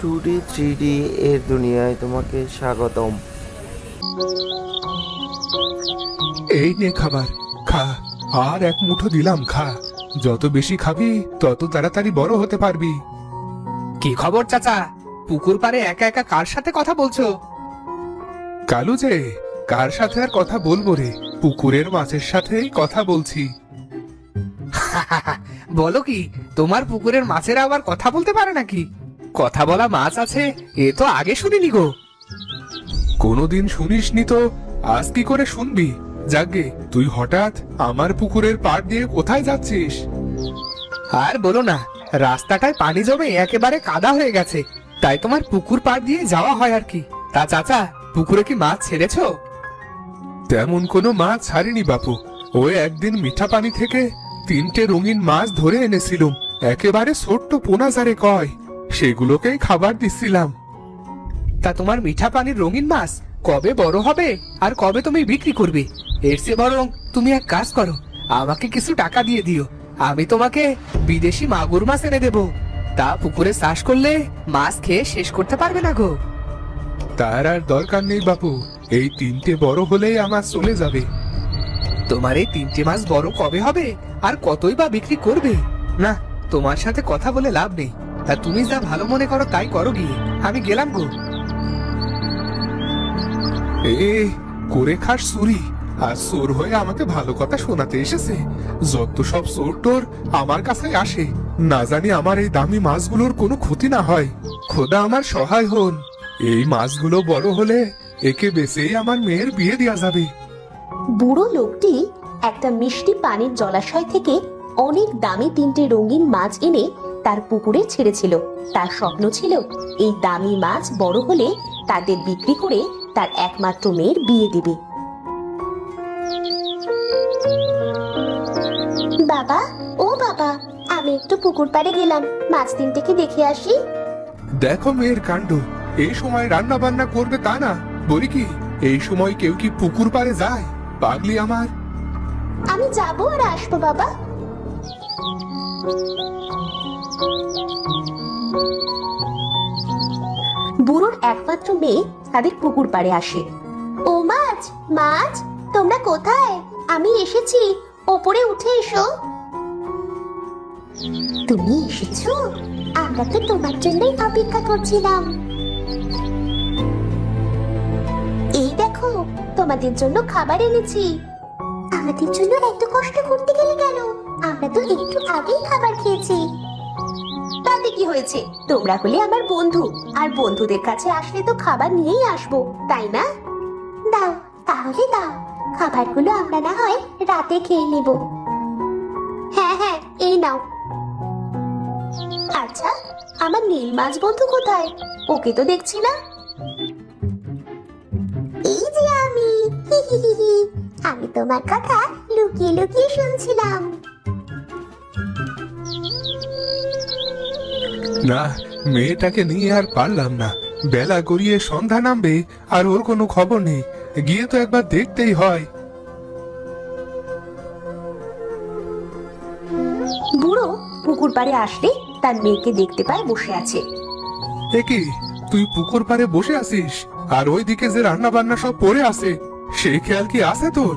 2D 3D এর দুনিয়ায় তোমাকে স্বাগতম। এই নে খাবার, খা। আর এক মুঠো দিলাম, খা। যত বেশি খাবি তত তাড়াতাড়ি বড় হতে পারবি। কি খবর চাচা? পুকুর পাড়ে একা একা কার সাথে কথা বলছো? কালু যে, কার সাথে আর কথা বলবো রে, পুকুরের মাছের সাথেই কথা বলছি। বলো কি, তোমার পুকুরের মাছেরা আবার কথা বলতে পারে নাকি? কথা বলা মাছ আছে, এ তো আগে শুনিনি গো। কোনোদিন শুনিসনি তো আজ কি করে শুনবি? যাগে, তুই হঠাৎ আমার পুকুরের পাড় দিয়ে কোথায় যাচ্ছিস? আর বলো না, রাস্তাটায় পানি জমে একেবারে কাদা হয়ে গেছে, তাই তোমার পুকুর পাড় দিয়ে যাওয়া হয় আর কি। তা চাচা, পুকুরে কি মাছ ছেড়েছো? তেমন কোনো মাছ ছাড়িনি বাপু। ওই একদিন মিঠা পানি থেকে 3টে রঙিন মাছ ধরে এনেছিলুম, একেবারে ছোট্ট পোনা যারে কয়, সেগুলোকেই খাবার দিচ্ছিলাম। তা তোমার মিঠা পানির রঙিন মাছ কবে বড় হবে আর কবে তুমি বিক্রি করবে? এর চেয়ে বরং তুমি এক কাজ করো, আমাকে কিছু টাকা দিয়ে দিও, আমি তোমাকে বিদেশি মাগুর মাছ এনে দেবো। তা পুকুরে চাষ করলে মাছ খেয়ে শেষ করতে পারবে না গো। তার আর দরকার নেই বাপু, এই 3টে বড় হলেই আমার চলে যাবে। তোমার এই 3টে মাছ বড় কবে হবে আর কতই বা বিক্রি করবে? না, তোমার সাথে কথা বলে লাভ নেই। তা তুমি যা ভালো মনে করো তাই করো গিয়ে, আমি গেলাম গো। এ করে খাস চুরি, আর চোর হয়ে আমাকে ভালো কথা শোনাতে এসেছে। যত সব চোর টোর আমার কাছে আসে, না জানি আমার এই দামি মাছগুলোর কোনো ক্ষতি না হয়। খোদা আমার সহায় হন, এই মাছগুলো বড় হলে একে বেচেই আমার মেয়ের বিয়ে দেওয়া যাবে। বুড়ো লোকটি একটা মিষ্টি পানির জলাশয় থেকে অনেক দামি 3টে রঙিন মাছ এনে তার পুকুরে ছেড়েছিল। তার স্বপ্ন ছিল এই দামি মাছ বড় হলে তাদের বিক্রি করে তার একমাত্র মেয়ের বিয়ে দেবে। বাবা, ও বাবা, আমি একটু পুকুর পাড়ে গেলাম, মাছ 3টেকে দেখে আসি। দেখো মেয়ের কাণ্ড, এই সময় রান্না বান্না করবে তা না, বলি কি এই সময় কেউ কি পুকুর পাড়ে যায়? পাগলি আমার। আমি যাবো আর আসবো বাবা। বুড়োর একমাত্র মেয়ে তাদের পুকুর পাড়ে আসে। ও মাছ, মাছ, তোমরা কোথায়? আমি এসেছি, ওপরে উঠে এসো। তুমি এসেছো? আমরা তো তোমার জন্যই অপেক্ষা করছিলাম। এই দেখো, তোমাদের জন্য খাবার এনেছি। আমাদের জন্য এত কষ্ট করতে গেলে কেন? আমরা তো একটু আগেই খাবার খেয়েছি। তাতে কি হয়েছে? তোমরা হলে আমার বন্ধু, আর বন্ধুদের কাছে আসলে তো খাবার নিয়েই আসবো, তাই না? দাও, তাহলে দাও, খাবারগুলো আমরা না হয় রাতে খেয়ে নেব। হ্যাঁ হ্যাঁ, এই নাও। আচ্ছা, আমার নীল মাছ বন্ধু কোথায়? ওকে তো দেখছি না। এই যে আমি, আমি তোমার কথা লুকিয়ে লুকিয়ে শুনছিলাম। না, মেয়েটাকে নিয়ে আর পারলাম না। বেলা গড়িয়ে সন্ধ্যা নামবে আর ওর কোনো খবর নেই। গিয়ে তো একবার দেখতেই হয়। বুড়ো পুকুর পাড়ে আসলে তার মেয়েকে দেখতে পায় বসে আছে। এ কি, তুই পুকুর পাড়ে বসে আছিস আর ওইদিকে যে রান্না বান্না সব পড়ে আছে, সেই খেয়াল কি আছে তোর?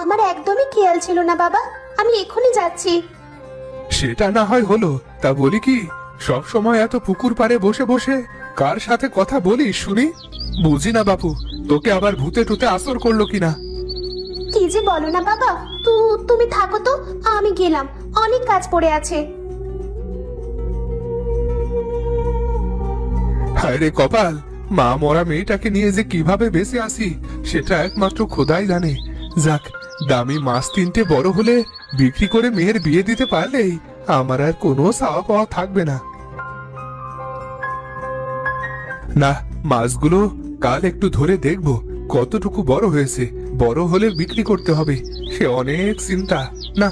আমার একদমই খেয়াল ছিল না বাবা, আমি এখনই যাচ্ছি। সেটা না হয় হলো, তা বলি কি সব সময় এত পুকুর পাড়ে বসে বসে কার সাথে কথা বলিস শুনি? বুঝি না বাপু, তোকে আবার ভূতে টুতে আসর করলো কিনা। কি যে বলো না বাবা, তুমি থাকো তো, আমি গেলাম, অনেক কাজ পড়ে আছে। হায় রে কপাল, মা মরা মেয়েটাকে নিয়ে যে কিভাবে বেঁচে আসি সেটা একমাত্র খোদাই জানে। যাক, দামি মাছ 3টে বড় হলে বিক্রি করে মেয়ের বিয়ে দিতে পারলেই আমার আর কোনো চাওয়া পাওয়া থাকবে না। না, মাছগুলো কাল একটু ধরে দেখবো কতটুকু বড় হয়েছে। বড় হলে বিক্রি করতে হবে, সে অনেক চিন্তা। না,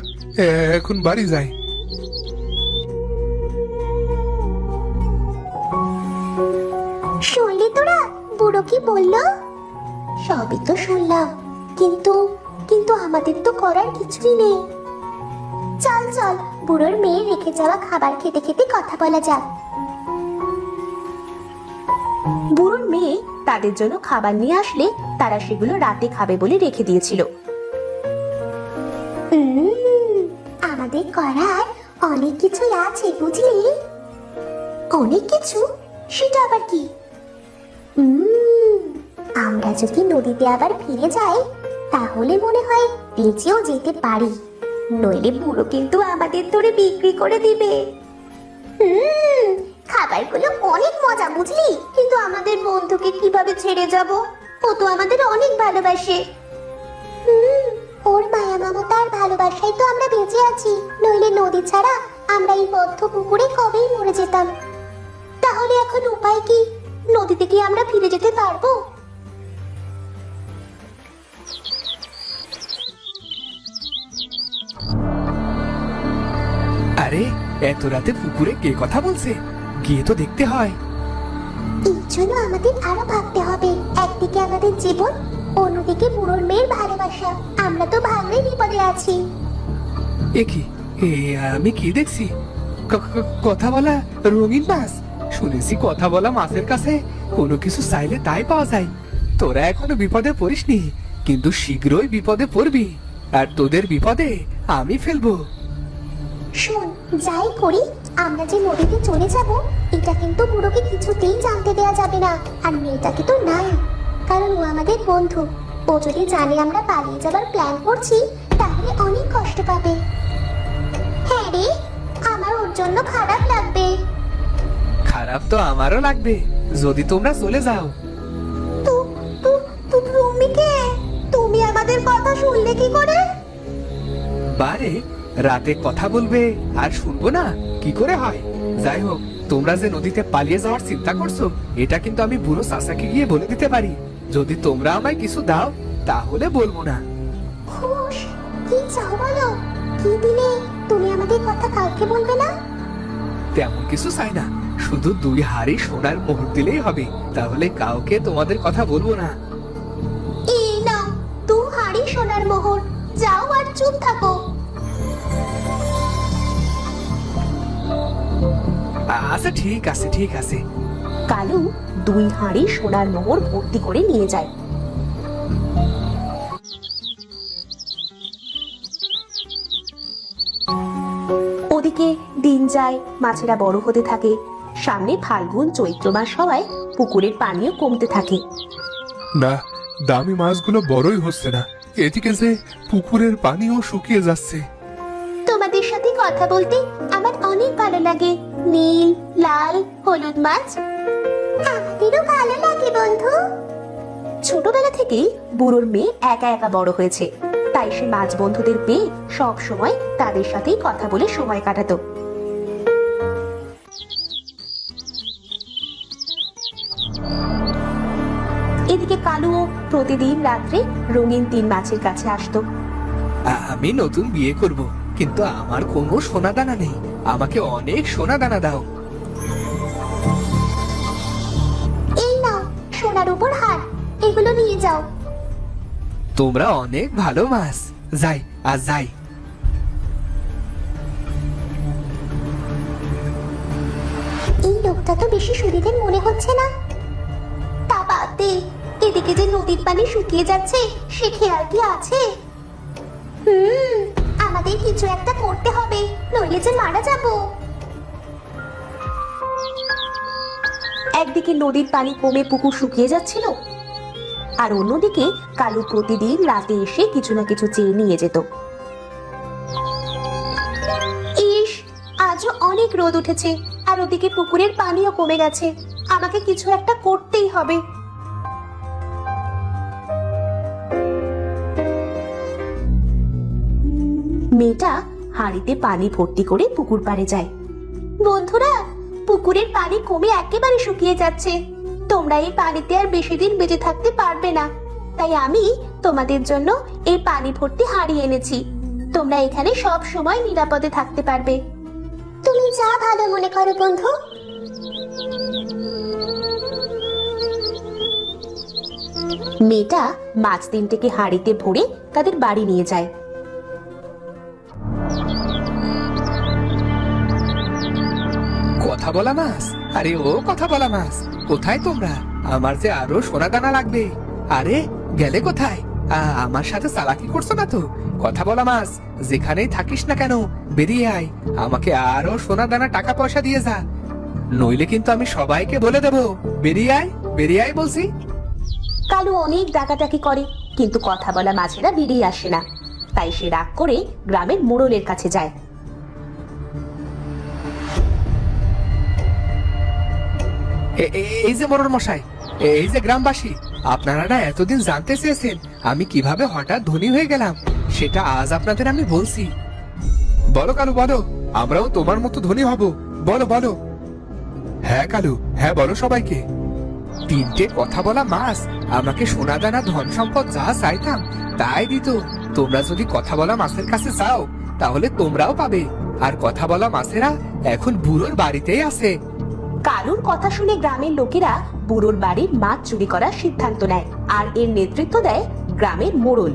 এখন বাড়ি যাই। শুনলি তোরা বুড়ো কি বললো? সবই তো শুনলাম, কিন্তু কিন্তু আমাদের তো করার কিছুই নেই। চল চল, বুড়োর মেয়ে রেখে যাওয়া খাবার খেতে খেতে কথা বলা যাক। বুড়োর মেয়ে তাদের জন্য খাবার নিয়ে আসলে তারা সেগুলো রাতে খাবে বলে রেখে দিয়েছিল। আমাদের করার অনেক কিছু আছে বুঝলি। অনেক কিছু? সেটা আবার কি? আমরা যদি নদীতে আবার ফিরে যাই তাহলে মনে হয় বেঁচেও যেতে পারি, নইলে বুড়ো কিন্তু আমাদের ধরে বিক্রি করে দিবে। খাবারগুলো অনেক মজা বুঝলি, কিন্তু আমাদের বন্ধুকে কিভাবে ছেড়ে যাব? ও তো আমাদের অনেক ভালোবাসে। ওর মায়া মমতার ভালোবাসায় তো আমরা বেঁচে আছি, নইলে নদী ছাড়া আমরা এই বদ্ধ পুকুরে কবেই মরে যেতাম। তাহলে এখন উপায় কি? নদীতে কি আমরা ফিরে যেতে পারবো? আরে এত রাতে পুকুরে কে কথা বলছে? গিয়ে তো দেখতে হয়। এই জন্য আমাদের আরো ভাবতে হবে। একদিকে আমাদের জীবন, অন্যদিকে বুড়োর মেয়ের ভালোবাসা। আমরা তো ভালোই বিপদে আছি। এ কি, আমি কি দেখছি? কথা বলা রঙিন মাছ। শুনেছি কথা বলা মাছের কাছে কোনো কিছু চাইলে তাই পাওয়া যায়। তোরা এখনো বিপদে পড়িসনি, কিন্তু শীঘ্রই বিপদে পড়বি, আর তোদের বিপদে আমি ফেলবো। শোন, যাই করি আমরা যে নদীতে চলে যাব এটা কিন্তু বুড়োকে কিছুতেই জানতে দেওয়া যাবে না। আর মেয়েটাকে তো নাই, কারণ ও আমাদের বন্ধু। ও যদি জানে আমরা পালিয়ে যাবার প্ল্যান করছি তাহলে অনেক কষ্ট পাবে। হ্যাঁ রে, আমার ওর জন্য খারাপ লাগবে। খারাপ তো আমারও লাগবে যদি তোমরা চলে যাও। তুমি আমাদের কথা শুনলে কি করে? বারে রাতে কথা বলবে আর শুনবো না, কি করে হয়? যাই হোক, তোমরা যে নদীতে পালিয়ে যাওয়ার চিন্তা করছো এটা কিন্তু আমি বুড়ো চাচাকে গিয়ে বলে দিতে পারি। যদি তোমরা আমায় কিছু দাও তাহলে বলবো না। খুশ, কি চাও বলো? কি দিলে তুমি আমাদের কথা কাউকে বলবে না? তেমন কিছু চাই না, শুধু 2 হাড়ি সোনার মোহর দিলেই হবে, তাহলে কাউকে তোমাদের কথা বলবো না। এই নাও 2 হাড়ি সোনার মোহর, যাও আর চুপ থাকো। আচ্ছা ঠিক আছে, ঠিক আছে। কালু 2 হাড়ি সোনার মোহর ভর্তি করে নিয়ে যায়। ওদিকে দিন যায়, মাছেরা বড় হতে থাকে। সামনে ফাল্গুন চৈত্র মাস হওয়ায় পুকুরের পানিও কমতে থাকে। না, দামি মাছগুলো বড়ই হচ্ছে না, এদিকে যে পুকুরের পানিও শুকিয়ে যাচ্ছে। তোমাদের সাথে কথা বলতে আমার অনেক ভালো লাগে। নীল, লাল, হলুদ মাছ আমাদেরও ভালো লাগে বন্ধু। ছোটবেলা থেকেই বুড়োর মেয়ে একা একা বড় হয়েছে, তাই সে মাছ বন্ধুদের পেয়ে সব সময় তাদের সাথেই কথা বলে সময় কাটাতো। এদিকে কালুও প্রতিদিন রাত্রে রঙিন 3 মাছের কাছে আসতো। আমি নতুন বিয়ে করব, কিন্তু আমার কোনো সোনা দানা নেই, আমাকে অনেক সোনা দানা দাও। এই নাও সোনার উপর হার, এগুলো নিয়ে যাও। তোমরা অনেক ভালো মাছ, যাই আর যাই। এই লোকটা তো বেশি সুবিধের মনে হচ্ছে না। তা বাদ দে, এদিকে যে নদীর পানি শুকিয়ে যাচ্ছে সে খেয়াল কি আছে? আমাদের কিছু একটা করতে হবে, নইলে যে মারা যাব। একদিকে নদীর পানি কমে পুকুর শুকিয়ে যাচ্ছিল, আর অন্যদিকে কালু প্রতিদিন রাতে এসে কিছু না কিছু চেয়ে নিয়ে যেত। ইস, আজও অনেক রোদ উঠেছে, আর ওদিকে পুকুরের পানিও কমে গেছে। আমাকে কিছু একটা করতেই হবে। মেয়েটা হাঁড়িতে পানি ভর্তি করে পুকুর পাড়ে যায়। বন্ধুরা, পুকুরের পানি কমে একেবারে শুকিয়ে যাচ্ছে। তোমরা এই পানিতে আর বেশি দিন বেঁচে থাকতে পারবে না, তাই আমি তোমাদের জন্য এই পানি ভর্তি হাঁড়ি এনেছি। তোমরা এখানে সব সময় নিরাপদে থাকতে পারবে। তুমি যা ভালো মনে করো বন্ধু। মেয়েটা মাছ 3টেকে হাঁড়িতে ভরে তাদের বাড়ি নিয়ে যায়। কথা বলা মাছ, আরে ও কথা বলা মাছ, কোথায় তোমরা? আমার যে আরো সোনা দানা লাগবে। আরে গেলে কোথায়? আমার সাথে চালাকি করছো না তো? কথা বলা মাছ, যেখানেই থাকিস না কেন বেরিয়ে আয়, আমাকে আরো সোনা দানা টাকা পয়সা দিয়ে যা, নইলে কিন্তু আমি সবাইকে বলে দেবো। বেরিয়ে আয়, বেরিয়ে আয় বলছি। কালু অনেক ডাকাডাকি করে, কিন্তু কথা বলা মাছেরা বেরিয়ে আসে না। তাই সে রাগ করে গ্রামের মোড়লের কাছে যায়। এই যে মোড়ল মশাই, এই যে গ্রামবাসী, আপনারা না এতদিন জানতে চেয়েছেন আমি কিভাবে হঠাৎ ধনী হয়ে গেলাম, সেটা আজ আপনাদের আমি বলছি। বলো কালু বলো, আমরাও তোমার মতো ধনী হব, বলো বলো। হ্যাঁ কালু, হ্যাঁ বলো সবাইকে। তিনটে কথা বলা মাছ আমাকে সোনা দানা ধন সম্পদ যা চাইতাম তাই দিত। তোমরা যদি কথা বলা মাছের কাছে যাও তাহলে তোমরাও পাবে। আর কথা বলা মাছেরা এখন বুড়োর বাড়িতেই আছে। কালুর কথা শুনে গ্রামের লোকেরা বুড়োর বাড়ির মাছ চুরি করার সিদ্ধান্ত নেয়, আর এর নেতৃত্ব দেয় গ্রামের মোড়ল।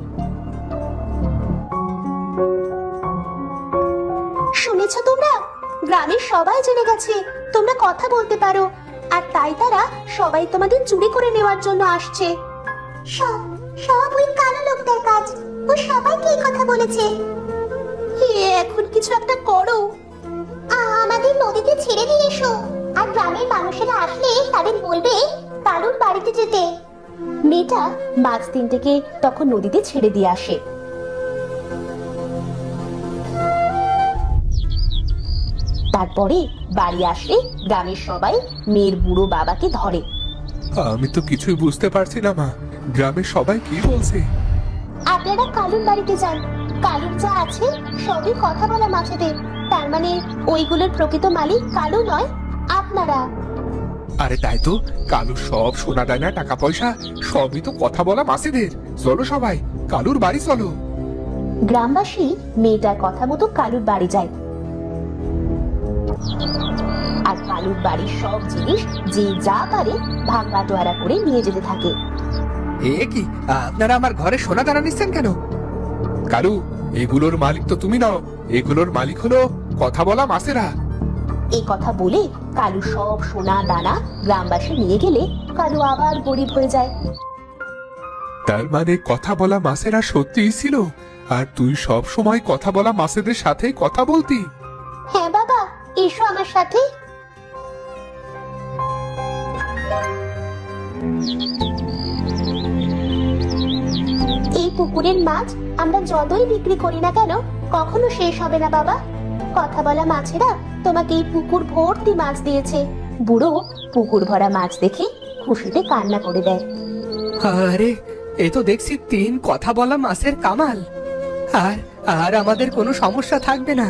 শুনেছ তোমরা? গ্রামের সবাই জেনে গেছে তোমরা কথা বলতে পারো, আর তাই তারা সবাই তোমাদের চুরি করে নেওয়ার জন্য আসছে। সব ওই কালো লোকটার কাজ, ও সবাইকে এই কথা বলেছে। এখন কিছু একটা করো, আমাদের নদীতে ছেড়ে দিয়ে এসো, আর গ্রামের মানুষেরা আসলে তাদের বলবে কালুর বাড়িতে যেতে। মেয়েটা মাছ তিনটেকে তখন নদীতে ছেড়ে দিয়ে আসে। তারপরে বাড়ি আসলে গ্রামের সবাই মেয়ের বুড়ো বাবাকে ধরে। আমি তো কিছুই বুঝতে পারছি না মা, গ্রামের সবাই কি বলছে? আপনারা কালুর বাড়িতে যান, কালুর যা আছে সবই কথা বলা মাছেদের, তার মানে ওইগুলোর প্রকৃত মালিক কালু নয়, আপনারা। আরে তাই তো, কালুর সব সোনা দানা টাকা পয়সা সবই তো কথা বলা মাছেদের। চলো সবাই কালুর বাড়ি চলো। গ্রামবাসী মেয়েটার কথা মতো কালুর বাড়ি যায়, আর কালুর বাড়ির সব জিনিস যে যা পারে ভাগ বাটোয়ারা করে নিয়ে যেতে থাকে। এ কি, আপনারা আমার ঘরে সোনা দানা নিচ্ছেন কেন? কালু, এগুলোর মালিক তো তুমি নাও, এগুলোর মালিক হলো কথা বলা মাছেরা। এই কথা বলে কালু সব সোনা দানা গ্রামবাসী নিয়ে গেলে কালু আবার গরিব হয়ে যায়। তার মানে কথা বলা মাছেরা সত্যিই ছিল, আর তুই সব সময় কথা বলা মাছেদের সাথে কথা বলতি? হ্যাঁ বাবা, এসো আমার সাথে। এই পুকুরের মাছ আমরা যতই বিক্রি করি না কেন কখনো শেষ হবে না বাবা। কথা বলা মাছেরা তোমাকে এই পুকুর ভর্তি মাছ দিয়েছে। বুড়ো পুকুর ভরা মাছ দেখে খুশিতে কান্না করে দেয়। আরে এ তো দেখছি তিন কথা বলা মাছের কামাল। আর আর আমাদের কোনো সমস্যা থাকবে না,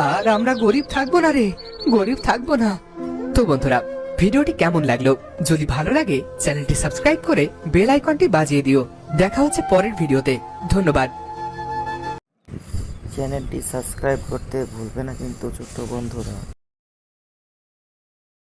আর আমরা গরিব থাকবো না রে, গরিব থাকবো না। তো বন্ধুরা, ভিডিওটি কেমন লাগলো? যদি ভালো লাগে চ্যানেলটি সাবস্ক্রাইব করে বেল আইকনটি বাজিয়ে দিও। দেখা হচ্ছে পরের ভিডিওতে। ধন্যবাদ। চ্যানেলটি সাবস্ক্রাইব করতে ভুলবে না কিন্তু ছোট্ট বন্ধুরা।